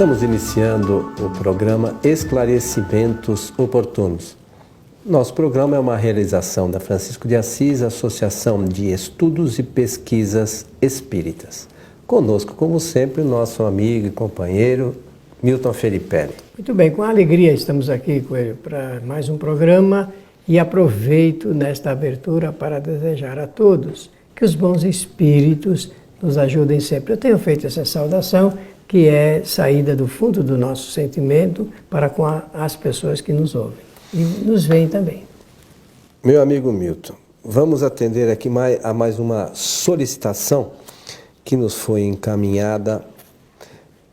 Estamos iniciando o programa Esclarecimentos Oportunos. Nosso programa é uma realização da Francisco de Assis, Associação de Estudos e Pesquisas Espíritas. Conosco, como sempre, o nosso amigo e companheiro Milton Felipe. Muito bem, com alegria estamos aqui com ele para mais um programa e aproveito nesta abertura para desejar a todos que os bons espíritos nos ajudem sempre. Eu tenho feito essa saudação que é saída do fundo do nosso sentimento para com as pessoas que nos ouvem e nos veem também. Meu amigo Milton, vamos atender aqui a mais uma solicitação que nos foi encaminhada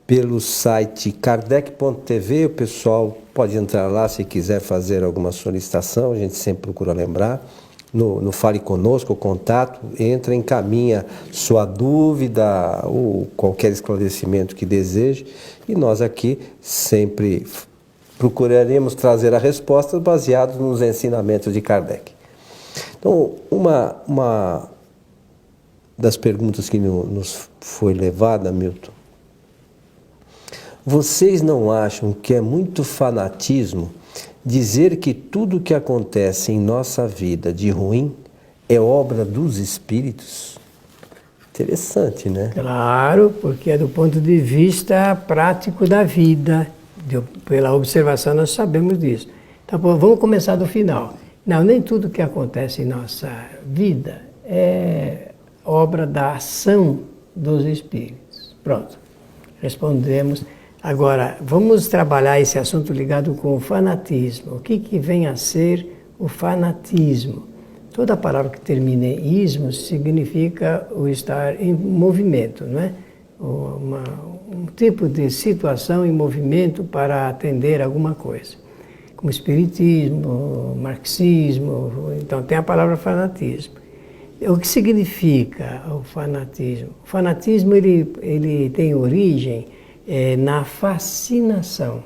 pelo site kardec.tv. O pessoal pode entrar lá se quiser fazer alguma solicitação, a gente sempre procura lembrar. No Fale Conosco, o contato, entra, encaminha sua dúvida ou qualquer esclarecimento que deseje e nós aqui sempre procuraremos trazer a resposta baseados nos ensinamentos de Kardec. Então, uma das perguntas que nos foi levada, Milton, vocês não acham que é muito fanatismo dizer que tudo o que acontece em nossa vida de ruim é obra dos espíritos? Interessante, né? Claro, porque é do ponto de vista prático da vida. Pela observação nós sabemos disso. Então, vamos começar do final. Não, nem tudo que acontece em nossa vida é obra da ação dos espíritos. Pronto, respondemos. Agora, vamos trabalhar esse assunto ligado com o fanatismo. O que vem a ser o fanatismo? Toda palavra que termina em ismo significa o estar em movimento, não é? Um tipo de situação em movimento para atender alguma coisa. Como espiritismo, marxismo, então tem a palavra fanatismo. O que significa o fanatismo? O fanatismo ele tem origem na fascinação.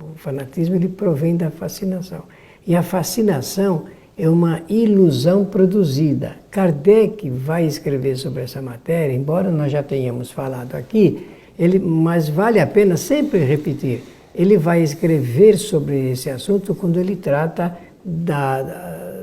O fanatismo ele provém da fascinação. E a fascinação é uma ilusão produzida. Kardec vai escrever sobre essa matéria, embora nós já tenhamos falado aqui, mas vale a pena sempre repetir. Ele vai escrever sobre esse assunto quando ele trata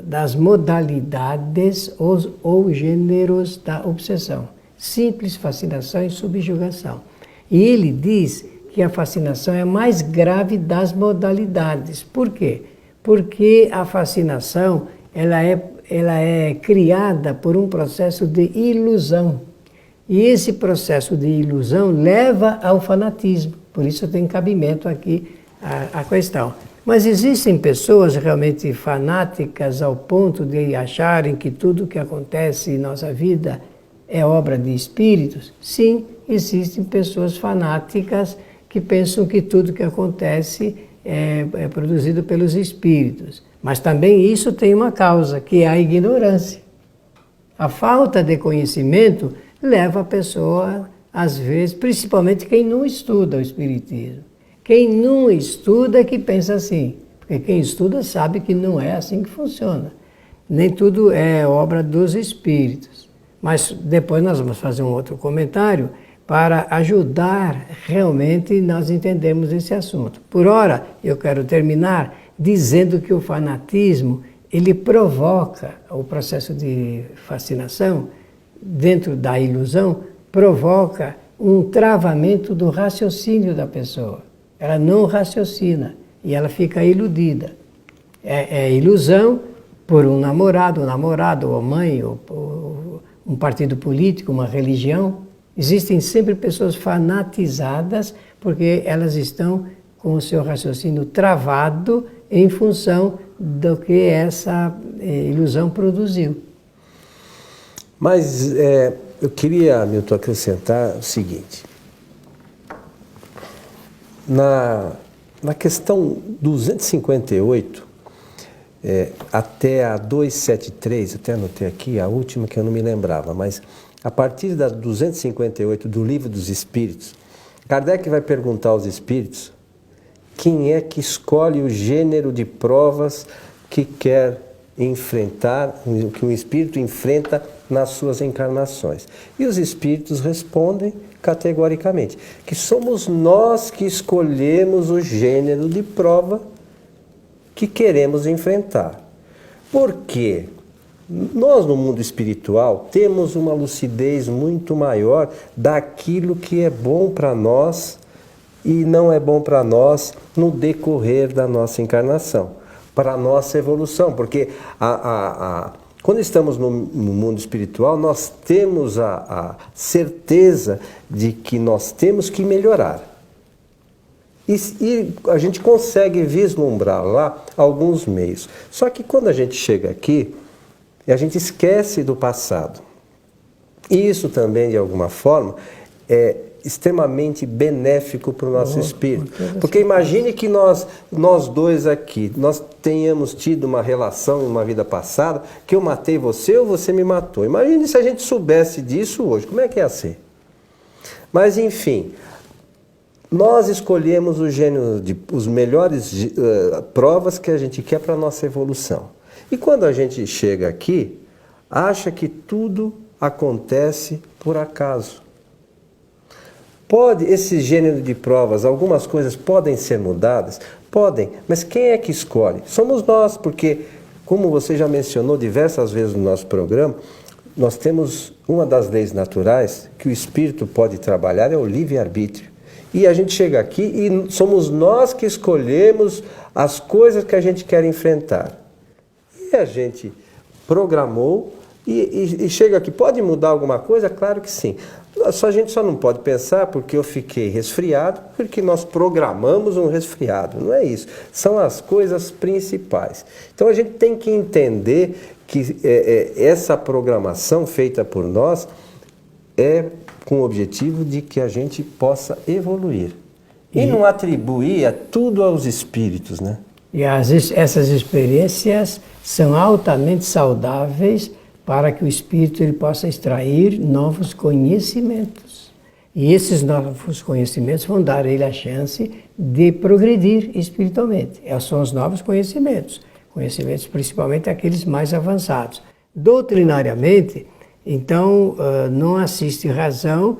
das modalidades ou gêneros da obsessão. Simples, fascinação e subjugação. E ele diz que a fascinação é a mais grave das modalidades. Por quê? Porque a fascinação ela é criada por um processo de ilusão. E esse processo de ilusão leva ao fanatismo. Por isso tem cabimento aqui a questão. Mas existem pessoas realmente fanáticas ao ponto de acharem que tudo que acontece em nossa vida é obra de espíritos? Sim, existem pessoas fanáticas que pensam que tudo que acontece é produzido pelos espíritos. Mas também isso tem uma causa, que é a ignorância. A falta de conhecimento leva a pessoa, às vezes, principalmente quem não estuda o espiritismo. Quem não estuda é que pensa assim, porque quem estuda sabe que não é assim que funciona. Nem tudo é obra dos espíritos. Mas depois nós vamos fazer um outro comentário para ajudar realmente nós entendermos esse assunto. Por ora, eu quero terminar dizendo que o fanatismo, ele provoca o processo de fascinação, dentro da ilusão, provoca um travamento do raciocínio da pessoa. Ela não raciocina e ela fica iludida. É ilusão por um namorado, ou mãe, ou um partido político, uma religião. Existem sempre pessoas fanatizadas porque elas estão com o seu raciocínio travado em função do que essa ilusão produziu. Mas eu queria, Milton, acrescentar o seguinte. Na questão 258, até a 273, até anotei aqui, a última que eu não me lembrava, mas a partir da 258 do Livro dos Espíritos, Kardec vai perguntar aos espíritos quem é que escolhe o gênero de provas que quer enfrentar, que o espírito enfrenta nas suas encarnações. E os espíritos respondem categoricamente, que somos nós que escolhemos o gênero de prova que queremos enfrentar. Por quê? Nós, no mundo espiritual, temos uma lucidez muito maior daquilo que é bom para nós e não é bom para nós no decorrer da nossa encarnação, para a nossa evolução, porque quando estamos no mundo espiritual, nós temos a certeza de que nós temos que melhorar. E a gente consegue vislumbrar lá alguns meios. Só que quando a gente chega aqui, a gente esquece do passado. E isso também, de alguma forma, é extremamente benéfico para o nosso espírito. Porque imagine que nós dois aqui, nós tenhamos tido uma relação em uma vida passada, que eu matei você ou você me matou. Imagine se a gente soubesse disso hoje, como é que ia ser? Mas, enfim, nós escolhemos o gênero os melhores provas que a gente quer para a nossa evolução. E quando a gente chega aqui, acha que tudo acontece por acaso. Esse gênero de provas, algumas coisas podem ser mudadas? Podem, mas quem é que escolhe? Somos nós, porque, como você já mencionou diversas vezes no nosso programa, nós temos uma das leis naturais que o espírito pode trabalhar, é o livre-arbítrio. E a gente chega aqui e somos nós que escolhemos as coisas que a gente quer enfrentar. E a gente programou e chega aqui. Pode mudar alguma coisa? Claro que sim. A gente só não pode pensar porque eu fiquei resfriado, porque nós programamos um resfriado. Não é isso. São as coisas principais. Então a gente tem que entender que essa programação feita por nós é com o objetivo de que a gente possa evoluir. E não atribuir tudo aos espíritos, né? E essas experiências são altamente saudáveis para que o espírito ele possa extrair novos conhecimentos. E esses novos conhecimentos vão dar a ele a chance de progredir espiritualmente. São os novos conhecimentos. Conhecimentos principalmente aqueles mais avançados. Doutrinariamente, então, não assiste razão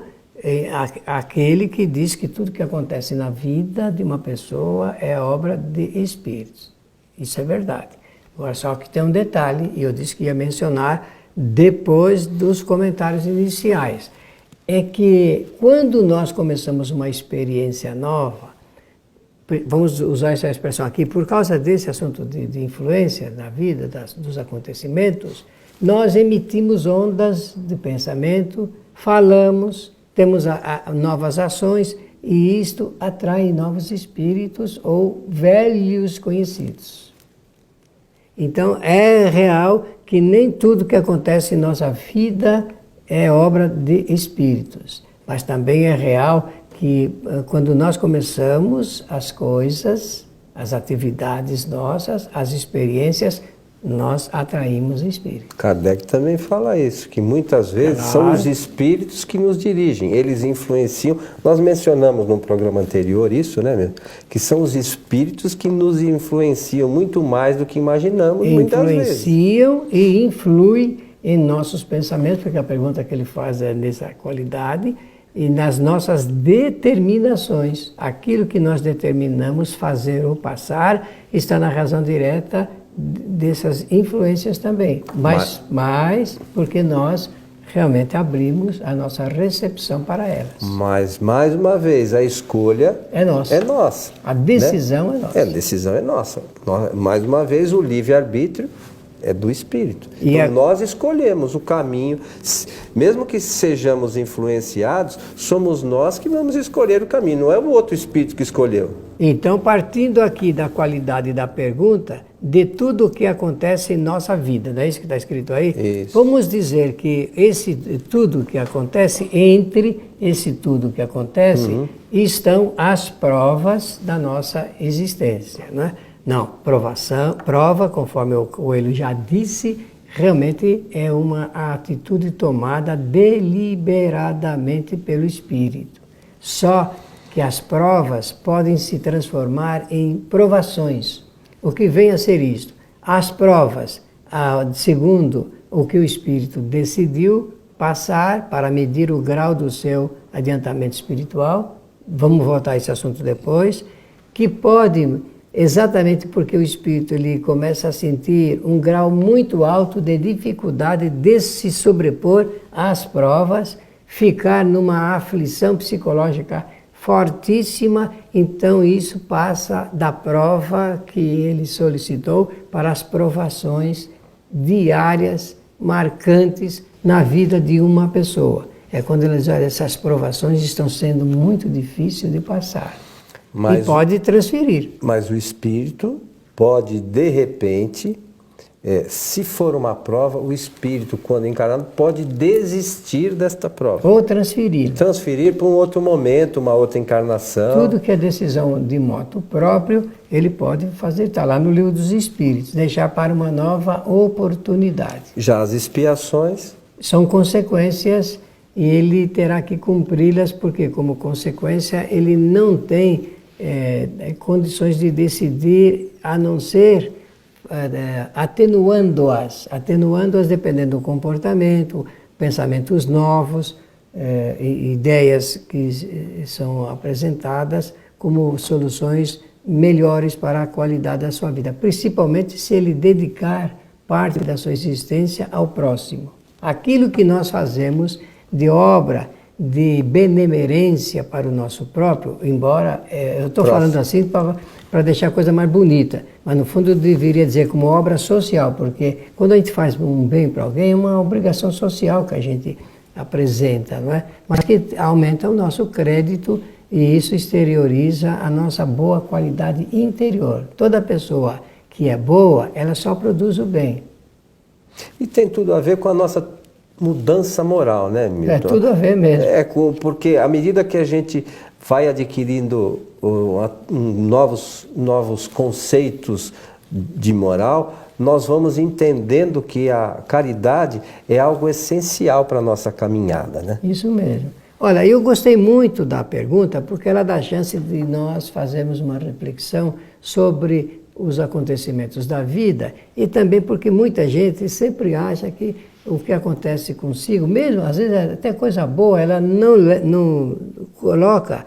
àquele que diz que tudo que acontece na vida de uma pessoa é obra de espíritos. Isso é verdade. Agora, só que tem um detalhe, e eu disse que ia mencionar depois dos comentários iniciais, é que quando nós começamos uma experiência nova, vamos usar essa expressão aqui, por causa desse assunto de influência na vida, dos acontecimentos, nós emitimos ondas de pensamento, falamos, temos novas ações e isto atrai novos espíritos ou velhos conhecidos. Então é real que nem tudo que acontece em nossa vida é obra de espíritos, mas também é real que quando nós começamos as coisas, as atividades nossas, as experiências, nós atraímos espíritos. Kardec também fala isso, que muitas vezes são os espíritos que nos dirigem, eles influenciam. Nós mencionamos no programa anterior isso, né, meu? Que são os espíritos que nos influenciam muito mais do que imaginamos, muitas vezes. Influenciam e influem em nossos pensamentos, porque a pergunta que ele faz é nessa qualidade, e nas nossas determinações. Aquilo que nós determinamos fazer ou passar está na razão direta dessas influências também, mas porque nós realmente abrimos a nossa recepção para elas. Mas, mais uma vez, a escolha é nossa. É nossa, a decisão, né? É nossa. A decisão é nossa. Mais uma vez, o livre-arbítrio é do espírito. Então, nós escolhemos o caminho, mesmo que sejamos influenciados, somos nós que vamos escolher o caminho, não é o outro espírito que escolheu. Então, partindo aqui da qualidade da pergunta, de tudo o que acontece em nossa vida, não é isso que está escrito aí? Isso. Vamos dizer que esse tudo que acontece, entre esse tudo que acontece, estão as provas da nossa existência, não é? Não, prova, conforme o Coelho já disse, realmente é uma atitude tomada deliberadamente pelo Espírito. Só que as provas podem se transformar em provações. O que vem a ser isto? As provas, segundo o que o Espírito decidiu, passar para medir o grau do seu adiantamento espiritual, vamos voltar a esse assunto depois, que pode, exatamente porque o espírito ele começa a sentir um grau muito alto de dificuldade de se sobrepor às provas, ficar numa aflição psicológica fortíssima, então isso passa da prova que ele solicitou para as provações diárias, marcantes na vida de uma pessoa. É quando eles olham, essas provações estão sendo muito difíceis de passar. E pode transferir. Mas o espírito pode, de repente, se for uma prova, o espírito, quando encarnado, pode desistir desta prova. Ou transferir. Transferir para um outro momento, uma outra encarnação. Tudo que é decisão de moto próprio, ele pode fazer, está lá no Livro dos Espíritos, deixar para uma nova oportunidade. Já as expiações? São consequências e ele terá que cumpri-las, porque como consequência ele não tem condições de decidir, a não ser atenuando-as dependendo do comportamento, pensamentos novos, ideias que são apresentadas como soluções melhores para a qualidade da sua vida, principalmente se ele dedicar parte da sua existência ao próximo. Aquilo que nós fazemos de obra, de benemerência para o nosso próprio, embora eu estou falando assim para deixar a coisa mais bonita, mas no fundo eu deveria dizer como obra social, porque quando a gente faz um bem para alguém é uma obrigação social que a gente apresenta, não é? Mas que aumenta o nosso crédito e isso exterioriza a nossa boa qualidade interior. Toda pessoa que é boa, ela só produz o bem. E tem tudo a ver com a nossa mudança moral, né, Milton? É tudo a ver mesmo. Porque à medida que a gente vai adquirindo novos conceitos de moral, nós vamos entendendo que a caridade é algo essencial para a nossa caminhada, né? Isso mesmo. Olha, eu gostei muito da pergunta porque ela dá a chance de nós fazermos uma reflexão sobre os acontecimentos da vida e também porque muita gente sempre acha que o que acontece consigo, mesmo às vezes até coisa boa, ela não coloca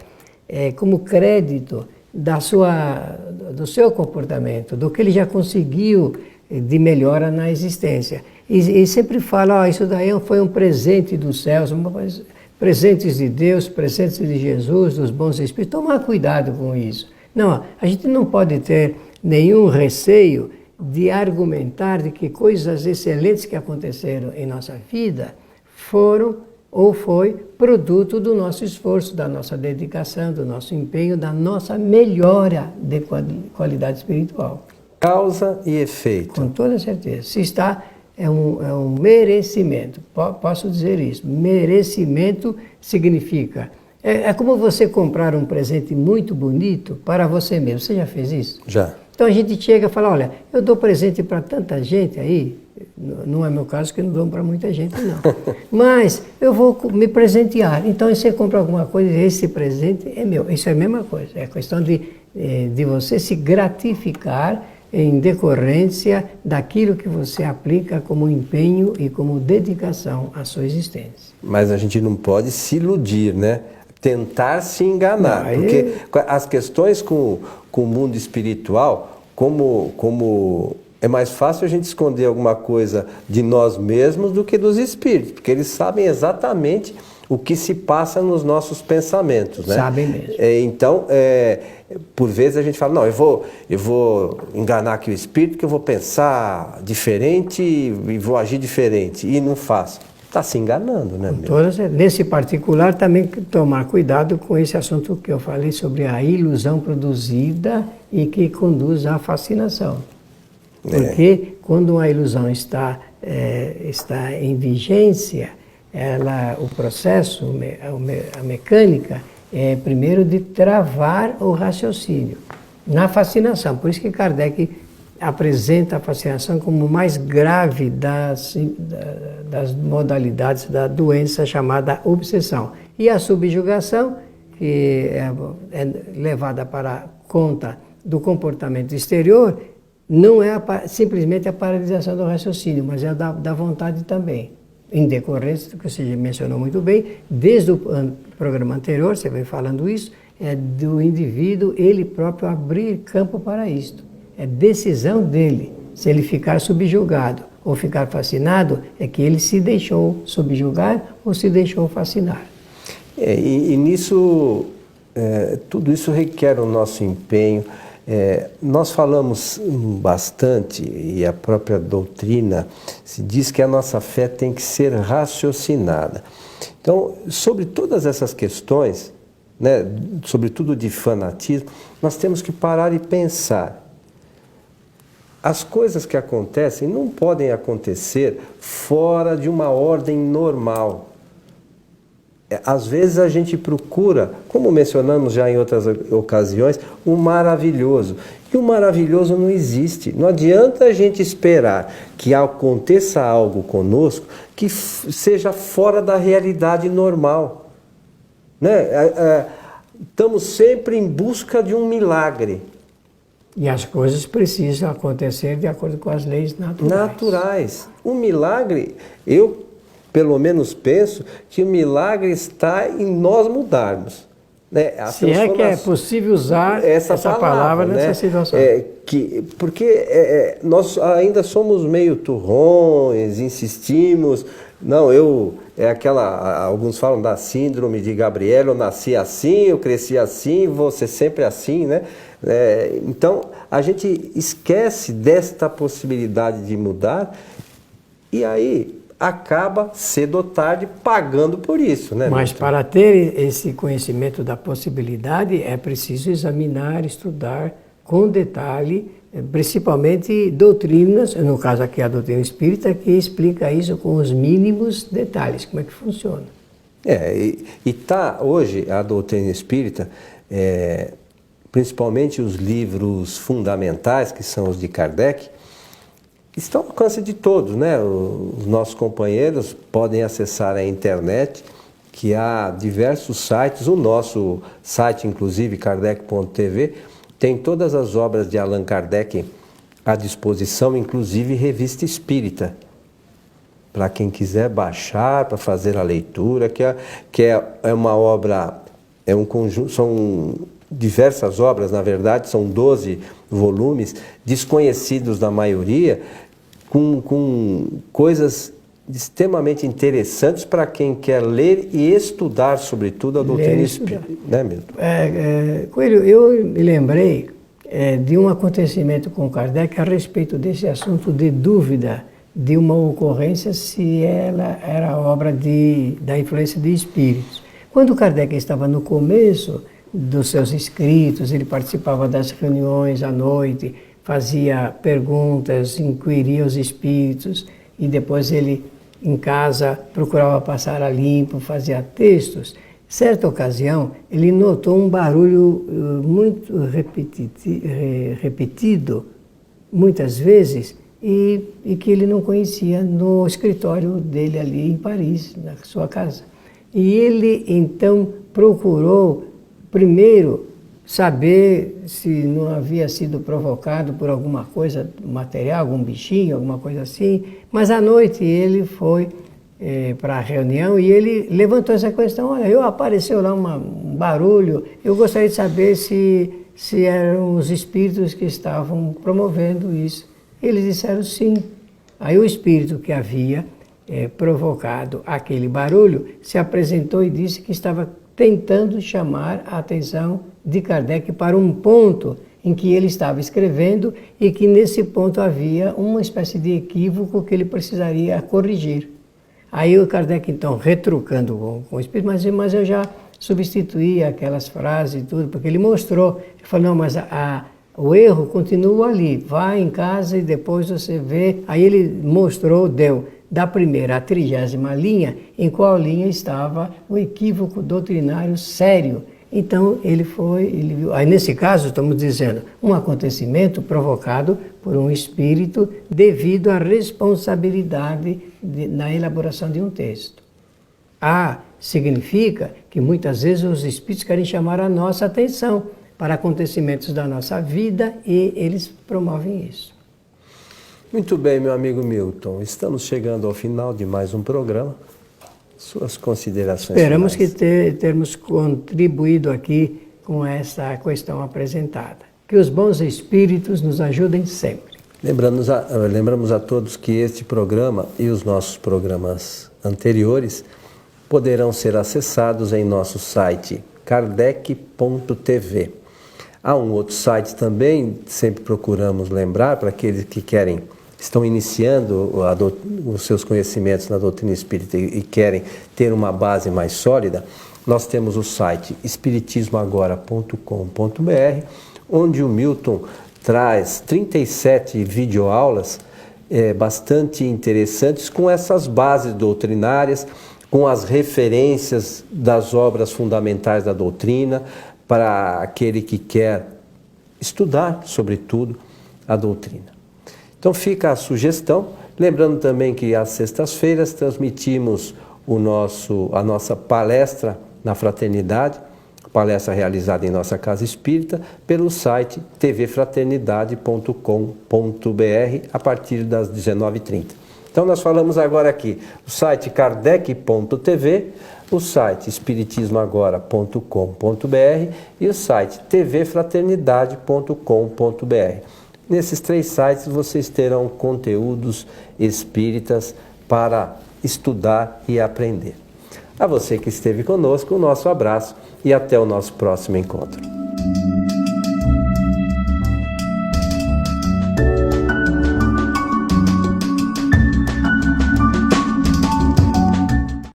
como crédito do seu comportamento, do que ele já conseguiu de melhora na existência. E sempre fala, isso daí foi um presente dos céus, presentes de Deus, presentes de Jesus, dos bons espíritos. Tomar cuidado com isso. Não, a gente não pode ter nenhum receio de argumentar de que coisas excelentes que aconteceram em nossa vida foram ou foi produto do nosso esforço, da nossa dedicação, do nosso empenho, da nossa melhora de qualidade espiritual. Causa e efeito. Com toda certeza. Se está, é um merecimento. Posso dizer isso. Merecimento significa... É como você comprar um presente muito bonito para você mesmo. Você já fez isso? Já. Então a gente chega e fala, olha, eu dou presente para tanta gente aí, não é meu caso que não dou para muita gente não, mas eu vou me presentear, então você compra alguma coisa e esse presente é meu, isso é a mesma coisa, é questão de você se gratificar em decorrência daquilo que você aplica como empenho e como dedicação à sua existência. Mas a gente não pode se iludir, né? Tentar se enganar, porque as questões com o mundo espiritual, como é mais fácil a gente esconder alguma coisa de nós mesmos do que dos espíritos, porque eles sabem exatamente o que se passa nos nossos pensamentos, né? Sabem mesmo. Então, por vezes a gente fala, não, eu vou enganar aqui o espírito, que eu vou pensar diferente e vou agir diferente, e não faço. Está se enganando, né? Nesse particular, também tomar cuidado com esse assunto que eu falei sobre a ilusão produzida e que conduz à fascinação. Porque quando uma ilusão está em vigência, o processo, a mecânica, é primeiro de travar o raciocínio na fascinação. Por isso que Kardec apresenta a fascinação como mais grave das modalidades da doença chamada obsessão. E a subjugação, que é levada para conta do comportamento exterior, não é simplesmente a paralisação do raciocínio, mas é da vontade também. em decorrência do que você mencionou muito bem, desde o programa anterior, você vem falando isso, é do indivíduo ele próprio abrir campo para isto. É decisão dele, se ele ficar subjugado ou ficar fascinado, é que ele se deixou subjugar ou se deixou fascinar. E nisso, tudo isso requer o nosso empenho. Nós falamos bastante, e a própria doutrina se diz que a nossa fé tem que ser raciocinada. Então, sobre todas essas questões, né, sobretudo de fanatismo, nós temos que parar e pensar. As coisas que acontecem não podem acontecer fora de uma ordem normal. Às vezes a gente procura, como mencionamos já em outras ocasiões, o maravilhoso. E o maravilhoso não existe. Não adianta a gente esperar que aconteça algo conosco que seja fora da realidade normal. Né? Estamos sempre em busca de um milagre. E as coisas precisam acontecer de acordo com as leis naturais. Um milagre, eu pelo menos penso que o milagre está em nós mudarmos. Né? Se é que é possível usar essa palavra nessa, né, situação. Porque nós ainda somos meio turrões, insistimos. Não, alguns falam da síndrome de Gabriel, eu nasci assim, eu cresci assim, vou ser sempre assim, né? Então, a gente esquece desta possibilidade de mudar e aí acaba, cedo ou tarde, pagando por isso, né? Mas para ter esse conhecimento da possibilidade, é preciso examinar, estudar com detalhe, principalmente doutrinas, no caso aqui a doutrina espírita, que explica isso com os mínimos detalhes, como é que funciona. Hoje a doutrina espírita, principalmente os livros fundamentais, que são os de Kardec, estão ao alcance de todos, né? Os nossos companheiros podem acessar a internet, que há diversos sites, o nosso site, inclusive, kardec.tv, tem todas as obras de Allan Kardec à disposição, inclusive revista espírita, para quem quiser baixar, para fazer a leitura, que é uma obra, é um conjunto, são diversas obras, na verdade, são 12 volumes, desconhecidos da maioria, com coisas extremamente interessantes para quem quer ler e estudar, sobretudo, a doutrina espírita. Né, Milton? Coelho, eu me lembrei de um acontecimento com Kardec a respeito desse assunto de dúvida de uma ocorrência, se ela era obra da influência de espíritos. Quando Kardec estava no começo dos seus escritos, ele participava das reuniões à noite, fazia perguntas, inquiria os espíritos e depois ele, em casa, procurava passar a limpo, fazia textos. Certa ocasião, ele notou um barulho muito repetido, muitas vezes, e que ele não conhecia no escritório dele ali em Paris, na sua casa. E ele, então, procurou, primeiro, saber se não havia sido provocado por alguma coisa material, algum bichinho, alguma coisa assim. Mas à noite ele foi para a reunião e ele levantou essa questão. Olha, apareceu lá um barulho, eu gostaria de saber se eram os espíritos que estavam promovendo isso. Eles disseram sim. Aí o espírito que havia provocado aquele barulho se apresentou e disse que estava tentando chamar a atenção de Kardec para um ponto em que ele estava escrevendo e que nesse ponto havia uma espécie de equívoco que ele precisaria corrigir. Aí o Kardec, então, retrucando com o espírito, mas eu já substituí aquelas frases e tudo, porque ele mostrou. Ele falou, não, mas o erro continua ali, vai em casa e depois você vê. Aí ele mostrou, deu da primeira à 30ª linha, em qual linha estava o equívoco doutrinário sério. Então ele viu. Aí nesse caso estamos dizendo um acontecimento provocado por um espírito devido à responsabilidade na elaboração de um texto. Significa que muitas vezes os espíritos querem chamar a nossa atenção para acontecimentos da nossa vida e eles promovem isso. Muito bem, meu amigo Milton. Estamos chegando ao final de mais um programa. Suas considerações Esperamos finais. que termos contribuído aqui com essa questão apresentada. Que os bons espíritos nos ajudem sempre. Lembramos a todos que este programa e os nossos programas anteriores poderão ser acessados em nosso site kardec.tv. Há um outro site também, sempre procuramos lembrar, para aqueles que estão iniciando os seus conhecimentos na doutrina espírita e querem ter uma base mais sólida. Nós temos o site espiritismoagora.com.br, onde o Milton traz 37 videoaulas bastante interessantes com essas bases doutrinárias, com as referências das obras fundamentais da doutrina, para aquele que quer estudar, sobretudo, a doutrina. Então fica a sugestão, lembrando também que às sextas-feiras transmitimos a nossa palestra na Fraternidade, palestra realizada em nossa Casa Espírita, pelo site tvfraternidade.com.br, a partir das 19h30. Então nós falamos agora aqui, o site kardec.tv, o site espiritismoagora.com.br e o site tvfraternidade.com.br. Nesses 3 sites vocês terão conteúdos espíritas para estudar e aprender. A você que esteve conosco, o nosso abraço e até o nosso próximo encontro.